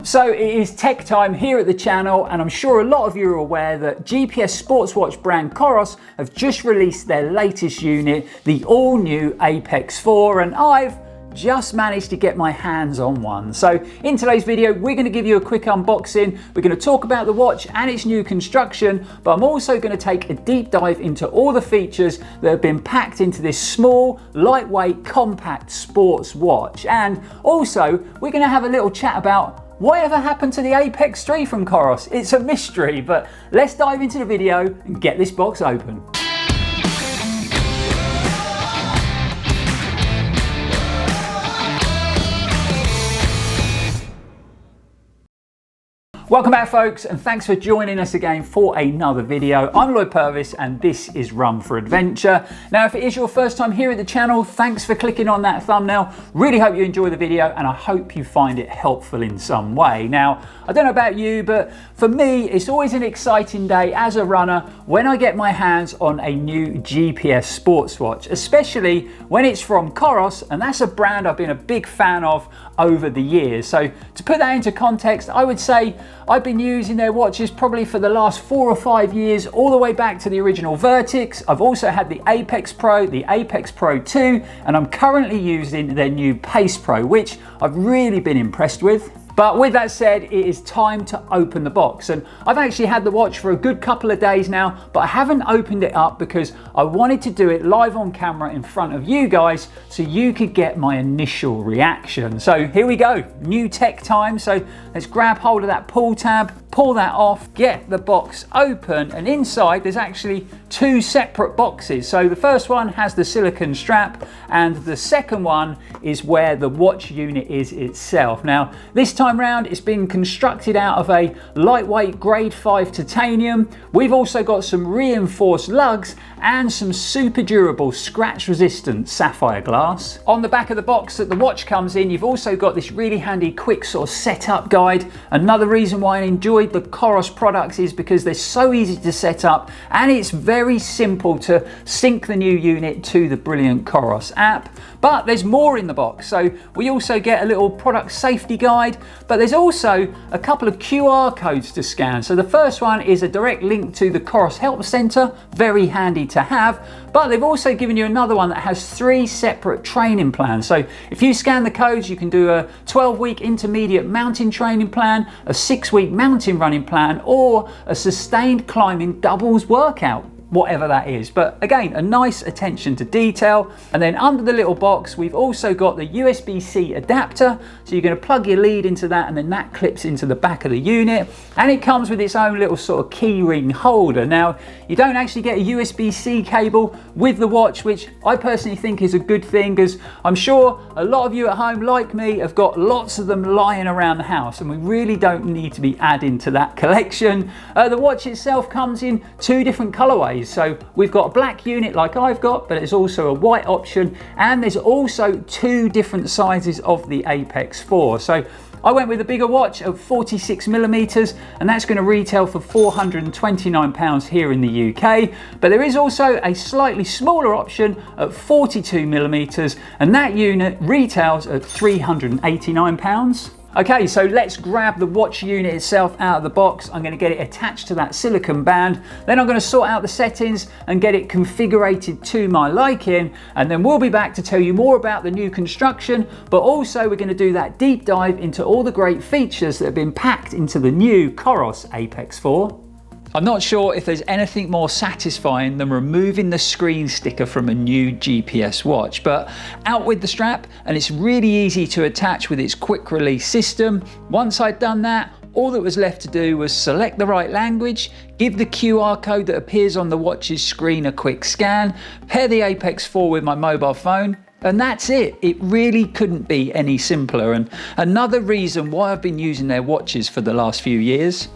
So it is tech time here at the channel, and I'm sure a lot of you are aware that GPS sports watch brand COROS have just released their latest unit, the all new Apex 4, and I've just managed to get my hands on one. So in today's video, we're going to give you a quick unboxing. We're going to talk about the watch and its new construction, but I'm also going to take a deep dive into all the features that have been packed into this small, lightweight, compact sports watch. And also, we're going to have a little chat about whatever happened to the Apex 3 from COROS. It's a mystery, but let's dive into the video and get this box open. Welcome back, folks, and thanks for joining us again for another video. I'm Lloyd Purvis and this is Run4Adventure. Now, if it is your first time here at the channel, thanks for clicking on that thumbnail. Really hope you enjoy the video and I hope you find it helpful in some way. Now, I don't know about you, but for me, it's always an exciting day as a runner when I get my hands on a new GPS sports watch, especially when it's from COROS, and that's a brand I've been a big fan of over the years. So to put that into context, I would say I've been using their watches probably for the last 4 or 5 years, all the way back to the original Vertix. I've also had the Apex Pro, the Apex Pro 2, and I'm currently using their new Pace Pro, which I've really been impressed with. But with that said, it is time to open the box. And I've actually had the watch for a good couple of days now, but I haven't opened it up because I wanted to do it live on camera in front of you guys so you could get my initial reaction. So here we go, new tech time. So let's grab hold of that pull tab, pull that off, get the box open, and inside there's actually 2 separate boxes. So the first one has the silicone strap and the second one is where the watch unit is itself. Now, this time round it's been constructed out of a lightweight grade 5 titanium. We've also got some reinforced lugs and some super durable scratch resistant sapphire glass. On the back of the box that the watch comes in, you've also got this really handy quick sort of setup guide. Another reason why I enjoyed the COROS products is because they're so easy to set up and it's very simple to sync the new unit to the brilliant COROS app. But there's more in the box. So we also get a little product safety guide, but there's also a couple of QR codes to scan. So the first one is a direct link to the COROS Help Center, very handy to have, but they've also given you another one that has 3 separate training plans. So if you scan the codes, you can do a 12-week intermediate mountain training plan, a 6-week mountain running plan, or a sustained climbing doubles workout, whatever that is. But again, a nice attention to detail. And then under the little box, we've also got the USB-C adapter. So you're going to plug your lead into that and then that clips into the back of the unit. And it comes with its own little sort of key ring holder. Now, you don't actually get a USB-C cable with the watch, which I personally think is a good thing, because I'm sure a lot of you at home, like me, have got lots of them lying around the house and we really don't need to be adding to that collection. The watch itself comes in 2 different colorways. So we've got a black unit like I've got, but there's also a white option, and there's also 2 different sizes of the Apex 4. So I went with a bigger watch of 46mm, and that's going to retail for £429 here in the UK. But there is also a slightly smaller option at 42mm, and that unit retails at £389. Okay, so let's grab the watch unit itself out of the box. I'm going to get it attached to that silicone band. Then I'm going to sort out the settings and get it configured to my liking. And then we'll be back to tell you more about the new construction, but also we're going to do that deep dive into all the great features that have been packed into the new COROS Apex 4. I'm not sure if there's anything more satisfying than removing the screen sticker from a new GPS watch, but out with the strap, and it's really easy to attach with its quick release system. Once I'd done that, all that was left to do was select the right language, give the QR code that appears on the watch's screen a quick scan, pair the Apex 4 with my mobile phone, and that's it. It really couldn't be any simpler, and another reason why I've been using their watches for the last few years.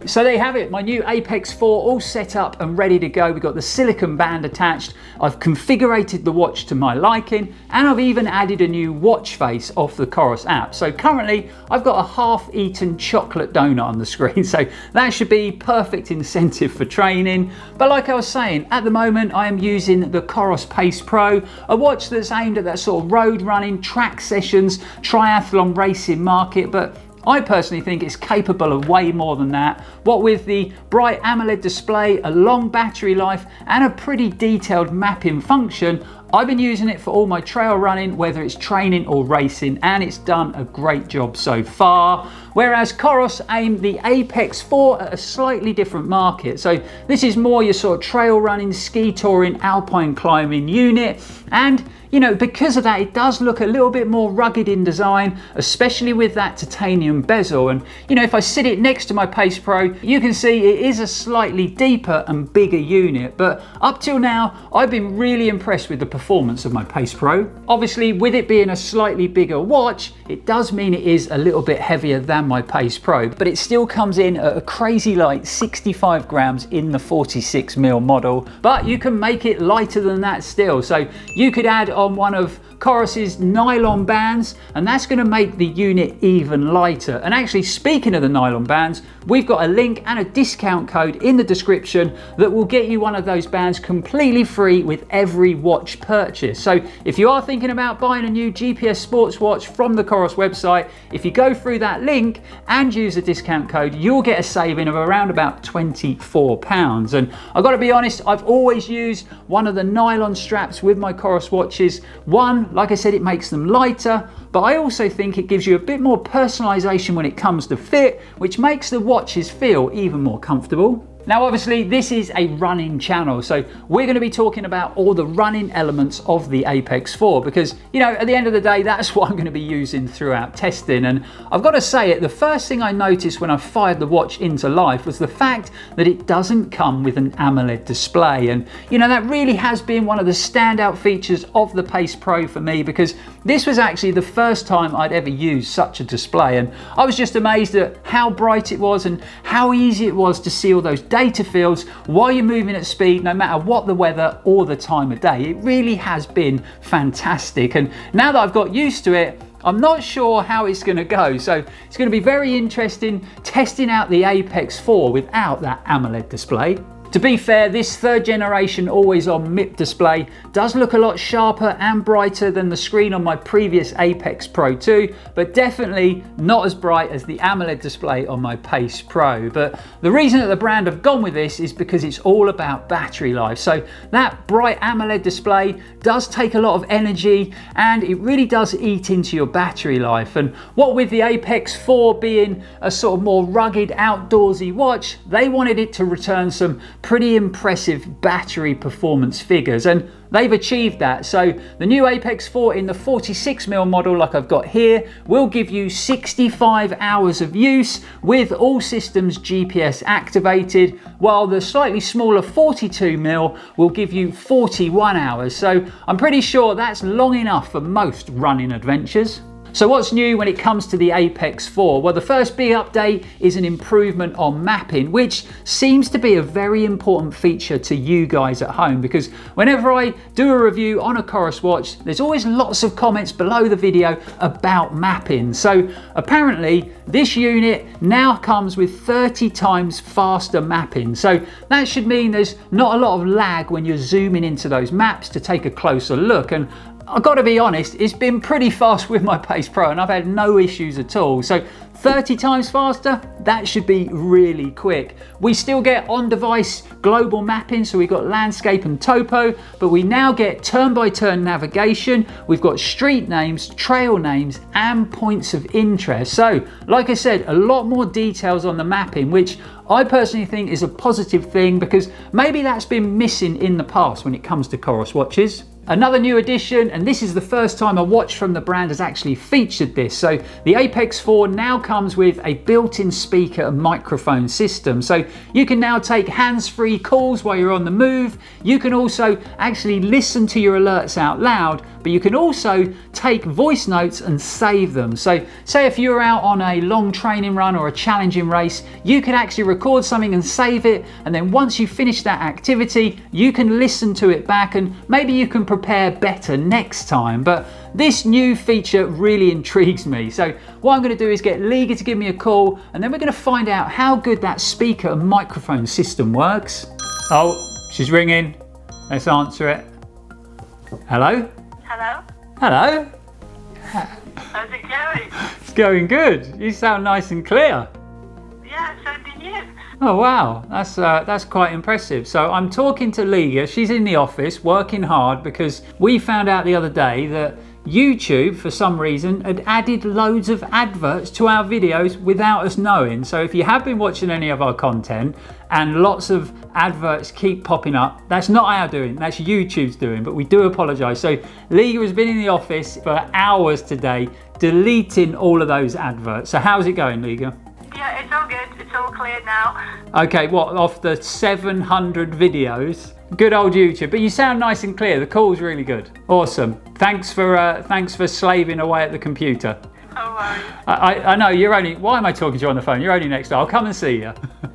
So there you have it, my new Apex 4 all set up and ready to go. We've got the silicone band attached, I've configured the watch to my liking, and I've even added a new watch face off the COROS app. So currently I've got a half-eaten chocolate donut on the screen, so that should be perfect incentive for training. But like I was saying, at the moment I am using the COROS Pace Pro, a watch that's aimed at that sort of road running, track sessions, triathlon racing market, but I personally think it's capable of way more than that. What with the bright AMOLED display, a long battery life, and a pretty detailed mapping function, I've been using it for all my trail running, whether it's training or racing, and it's done a great job so far. Whereas COROS aimed the Apex 4 at a slightly different market. So this is more your sort of trail running, ski touring, alpine climbing unit. And you know, because of that, it does look a little bit more rugged in design, especially with that titanium bezel. And you know, if I sit it next to my Pace Pro, you can see it is a slightly deeper and bigger unit. But up till now, I've been really impressed with the performance of my Pace Pro. Obviously, with it being a slightly bigger watch, it does mean it is a little bit heavier than my Pace Pro, but it still comes in at a crazy light 65 grams in the 46mm model. But you can make it lighter than that still. So you could add on one of COROS's nylon bands, and that's going to make the unit even lighter. And actually, speaking of the nylon bands, we've got a link and a discount code in the description that will get you one of those bands completely free with every watch purchase. So if you are thinking about buying a new GPS sports watch from the COROS website, if you go through that link and use the discount code, you'll get a saving of around about £24. And I've got to be honest, I've always used one of the nylon straps with my COROS watches. One, like I said, it makes them lighter, but I also think it gives you a bit more personalization when it comes to fit, which makes the watches feel even more comfortable. Now, obviously, this is a running channel, so we're going to be talking about all the running elements of the Apex 4 because, you know, at the end of the day, that's what I'm going to be using throughout testing. And I've got to say it, the first thing I noticed when I fired the watch into life was the fact that it doesn't come with an AMOLED display. And, you know, that really has been one of the standout features of the Pace Pro for me because this was actually the first time I'd ever used such a display. And I was just amazed at how bright it was and how easy it was to see all those data fields while you're moving at speed, no matter what the weather or the time of day. It really has been fantastic. And now that I've got used to it, I'm not sure how it's going to go. So it's going to be very interesting testing out the Apex 4 without that AMOLED display. To be fair, this third generation always on MIP display does look a lot sharper and brighter than the screen on my previous Apex Pro 2, but definitely not as bright as the AMOLED display on my Pace Pro. But the reason that the brand have gone with this is because it's all about battery life. So that bright AMOLED display does take a lot of energy and it really does eat into your battery life. And what with the Apex 4 being a sort of more rugged outdoorsy watch, they wanted it to return some pretty impressive battery performance figures, and they've achieved that. So the new Apex 4 in the 46mm model, like I've got here, will give you 65 hours of use with all systems GPS activated, while the slightly smaller 42mm will give you 41 hours. So I'm pretty sure that's long enough for most running adventures. So what's new when it comes to the Apex 4? Well, the first big update is an improvement on mapping, which seems to be a very important feature to you guys at home, because whenever I do a review on a COROS watch, there's always lots of comments below the video about mapping. So apparently this unit now comes with 30 times faster mapping. So that should mean there's not a lot of lag when you're zooming into those maps to take a closer look. And I've got to be honest, it's been pretty fast with my Pace Pro and I've had no issues at all. So 30 times faster, that should be really quick. We still get on-device global mapping, so we've got landscape and topo, but we now get turn-by-turn navigation. We've got street names, trail names, and points of interest. So, like I said, a lot more details on the mapping, which I personally think is a positive thing because maybe that's been missing in the past when it comes to COROS watches. Another new addition, and this is the first time a watch from the brand has actually featured this. So the Apex 4 now comes with a built-in speaker and microphone system. So you can now take hands-free calls while you're on the move. You can also actually listen to your alerts out loud, but you can also take voice notes and save them. So say if you're out on a long training run or a challenging race, you can actually record something and save it. And then once you finish that activity, you can listen to it back and maybe you can prepare better next time. But this new feature really intrigues me. So what I'm going to do is get Liga to give me a call, and then we're going to find out how good that speaker and microphone system works. Oh, she's ringing. Let's answer it. Hello? Hello? Hello? How's it going? It's going good. You sound nice and clear. Yeah, so do you. Oh wow, that's quite impressive. So I'm talking to Liga. She's in the office working hard because we found out the other day that YouTube, for some reason, had added loads of adverts to our videos without us knowing. So if you have been watching any of our content and lots of adverts keep popping up, that's not our doing, that's YouTube's doing, but we do apologise. So Liga has been in the office for hours today, deleting all of those adverts. So how's it going, Liga? Yeah, it's all good. It's all cleared now. Okay, what, off the 700 videos? Good old YouTube, but you sound nice and clear. The call's really good. Awesome. Thanks for slaving away at the computer. No worries. I know you're only. Why am I talking to you on the phone? You're only next door. I'll come and see you.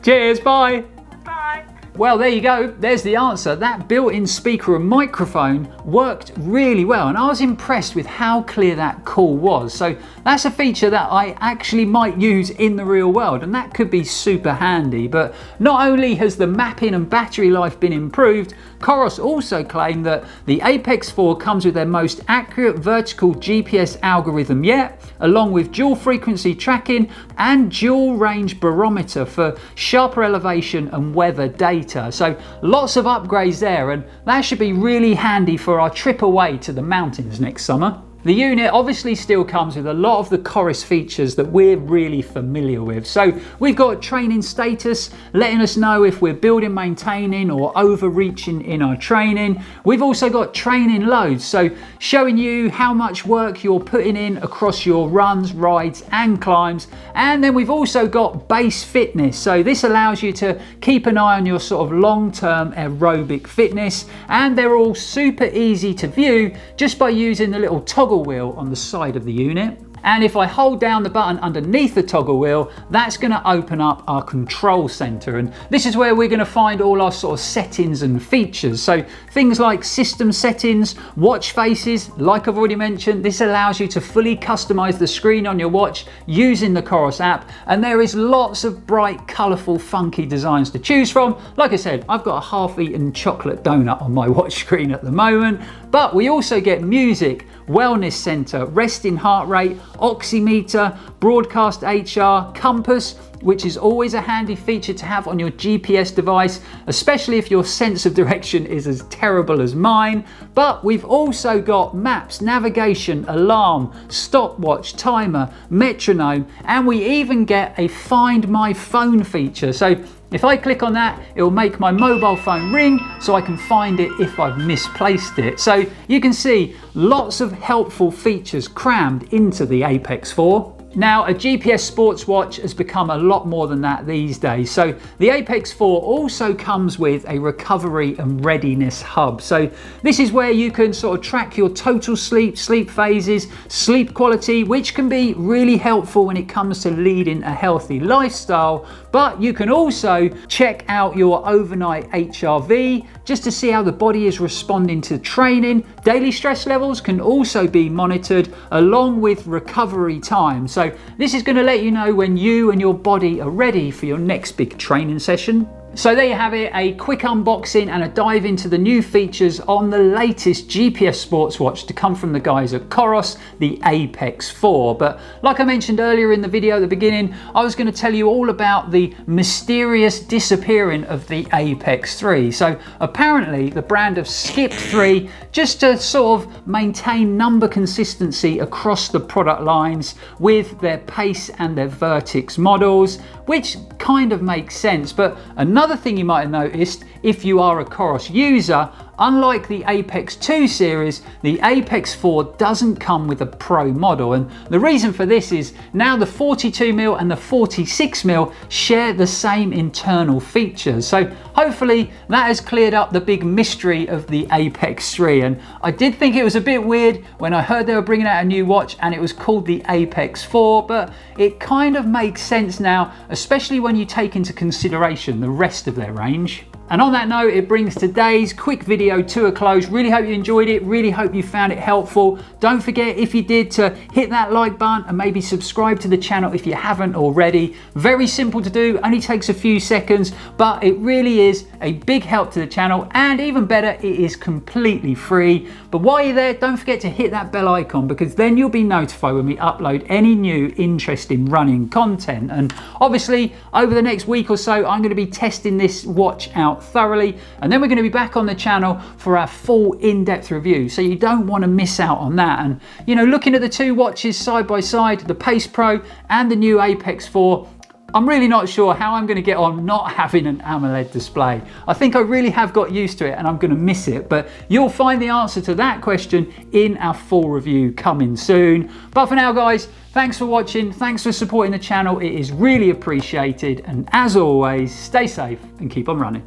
Cheers. Bye. Bye. Well, there you go. There's the answer. That built-in speaker and microphone worked really well, and I was impressed with how clear that call was. So that's a feature that I actually might use in the real world, and that could be super handy. But not only has the mapping and battery life been improved, COROS also claim that the Apex 4 comes with their most accurate vertical GPS algorithm yet, along with dual frequency tracking and dual range barometer for sharper elevation and weather data. So lots of upgrades there, and that should be really handy for our trip away to the mountains next summer. The unit obviously still comes with a lot of the COROS features that we're really familiar with. So we've got training status, letting us know if we're building, maintaining or overreaching in our training. We've also got training loads, so showing you how much work you're putting in across your runs, rides and climbs. And then we've also got base fitness. So this allows you to keep an eye on your sort of long-term aerobic fitness, and they're all super easy to view just by using the little toggle wheel on the side of the unit. And if I hold down the button underneath the toggle wheel, that's going to open up our control center. And this is where we're going to find all our sort of settings and features. So things like system settings, watch faces, like I've already mentioned, this allows you to fully customize the screen on your watch using the COROS app. And there is lots of bright, colorful, funky designs to choose from. Like I said, I've got a half-eaten chocolate donut on my watch screen at the moment, but we also get music, wellness center, resting heart rate, oximeter, broadcast HR, compass, which is always a handy feature to have on your GPS device, especially if your sense of direction is as terrible as mine. But we've also got maps, navigation, alarm, stopwatch, timer, metronome, and we even get a Find My Phone feature. So if I click on that, it will make my mobile phone ring so I can find it if I've misplaced it. So you can see lots of helpful features crammed into the Apex 4. Now, a GPS sports watch has become a lot more than that these days. So the Apex 4 also comes with a recovery and readiness hub. So this is where you can sort of track your total sleep, sleep phases, sleep quality, which can be really helpful when it comes to leading a healthy lifestyle. But you can also check out your overnight HRV just to see how the body is responding to training. Daily stress levels can also be monitored along with recovery time. So this is going to let you know when you and your body are ready for your next big training session. So there you have it, a quick unboxing and a dive into the new features on the latest GPS sports watch to come from the guys at COROS, the Apex 4. But like I mentioned earlier in the video at the beginning, I was going to tell you all about the mysterious disappearing of the Apex 3. So apparently the brand have skipped 3 just to sort of maintain number consistency across the product lines with their Pace and their Vertix models, which kind of makes sense. But another thing you might have noticed if you are a COROS user, unlike the Apex 2 series, the Apex 4 doesn't come with a Pro model. And the reason for this is now the 42mm and the 46mm share the same internal features. So hopefully that has cleared up the big mystery of the Apex 3. And I did think it was a bit weird when I heard they were bringing out a new watch and it was called the Apex 4, but it kind of makes sense now, especially when you take into consideration the rest of their range. And on that note, it brings today's quick video to a close. Really hope you enjoyed it. Really hope you found it helpful. Don't forget, if you did, to hit that like button and maybe subscribe to the channel if you haven't already. Very simple to do, only takes a few seconds, but it really is a big help to the channel, and even better, it is completely free. But while you're there, don't forget to hit that bell icon, because then you'll be notified when we upload any new interesting running content. And obviously over the next week or so, I'm going to be testing this watch out thoroughly, and then we're going to be back on the channel for our full in-depth review, so you don't want to miss out on that. And you know, looking at the two watches side by side, the Pace Pro and the new Apex 4, I'm really not sure how I'm going to get on not having an AMOLED display. I think I really have got used to it and I'm going to miss it, but you'll find the answer to that question in our full review coming soon. But for now guys, thanks for watching, thanks for supporting the channel, it is really appreciated, and as always, stay safe and keep on running.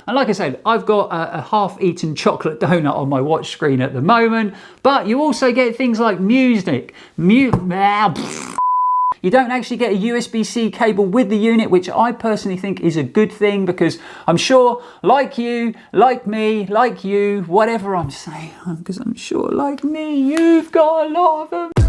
And like I said, I've got a half-eaten chocolate donut on my watch screen at the moment, but you also get things like music. You don't actually get a USB-C cable with the unit, which I personally think is a good thing, because I'm sure, like you, like me, like you, whatever I'm saying, because I'm sure, like me, you've got a lot of them.